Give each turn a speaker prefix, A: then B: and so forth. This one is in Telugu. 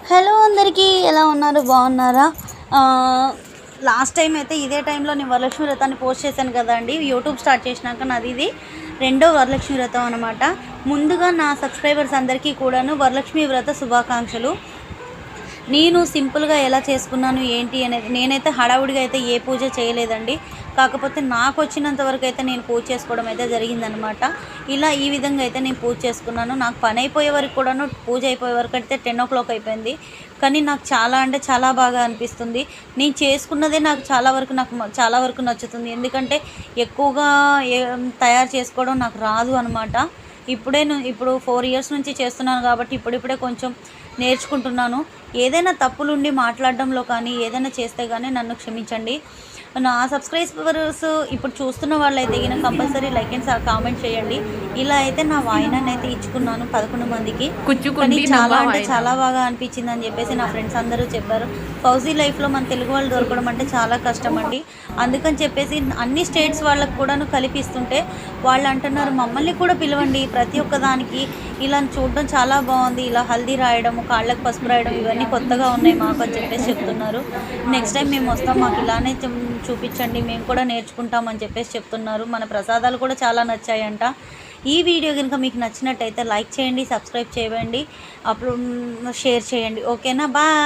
A: హలో అందరికీ, ఎలా ఉన్నారు? బాగున్నారా? లాస్ట్ టైం అయితే ఇదే టైంలో నేను వరలక్ష్మి వ్రతాన్ని పోస్ట్ చేశాను కదండి. యూట్యూబ్ స్టార్ట్ చేసినాక నాది ఇది రెండో వరలక్ష్మి వ్రతం అనమాట. ముందుగా నా సబ్స్క్రైబర్స్ అందరికీ కూడాను వరలక్ష్మి వ్రత శుభాకాంక్షలు. నేను సింపుల్గా ఎలా చేసుకున్నాను ఏంటి అనేది, నేనైతే హడావుడిగా అయితే ఏ పూజ చేయలేదండి. కాకపోతే నాకు వచ్చినంత వరకు అయితే నేను పూజ చేసుకోవడం అయితే జరిగిందనమాట. ఇలా ఈ విధంగా అయితే నేను పూజ చేసుకున్నాను. నాకు పని అయిపోయే వరకు కూడాను, పూజ అయిపోయే వరకు అయితే 10 o'clock అయిపోయింది. కానీ నాకు చాలా అంటే చాలా బాగా అనిపిస్తుంది. నేను చేసుకున్నదే నాకు చాలా వరకు నచ్చుతుంది. ఎందుకంటే ఎక్కువగా తయారు చేసుకోవడం నాకు రాదు అనమాట. ఇప్పుడు 4 years నుంచి చేస్తున్నాను కాబట్టి ఇప్పుడిప్పుడే కొంచెం నేర్చుకుంటున్నాను. ఏదైనా తప్పులుండి మాట్లాడడంలో కానీ, ఏదైనా చేస్తే కానీ నన్ను క్షమించండి. నా సబ్స్క్రైబర్స్ ఇప్పుడు చూస్తున్న వాళ్ళైతే గిన కంపల్సరీ లైక్ అండ్ కామెంట్ చేయండి. ఇలా అయితే నా వాయినాన్ని అయితే ఇచ్చుకున్నాను 11 మందికి. కానీ చాలా అంటే చాలా బాగా అనిపించింది అని చెప్పేసి నా ఫ్రెండ్స్ అందరూ చెప్పారు. ఫౌజీ లైఫ్లో మన తెలుగు వాళ్ళు దొరకడం అంటే చాలా కష్టం అండి. అందుకని చెప్పేసి అన్ని స్టేట్స్ వాళ్ళకు కూడాను కలిపిస్తుంటే వాళ్ళు అంటున్నారు, మమ్మల్ని కూడా పిలవండి ప్రతి ఒక్కదానికి. ఇలా చూడడం చాలా బాగుంది. ఇలా హల్దీ రాయడం, కాళ్ళకు పసుపు రాయడం ఇవన్నీ కొత్తగా ఉన్నాయి మాకు అని చెప్పేసి చెప్తున్నారు. నెక్స్ట్ టైం మేము వస్తాం, మాకు ఇలానే చూపించండి, మేము కూడా నేర్చుకుంటామని చెప్పేసి చెప్తున్నారు. మన ప్రసాదాలు కూడా చాలా నచ్చాయంట. ఈ వీడియో కనుక మీకు నచ్చినట్టయితే లైక్ చేయండి, సబ్స్క్రైబ్ చేయండి, అప్పుడు షేర్ చేయండి. ఓకేనా? బాయ్.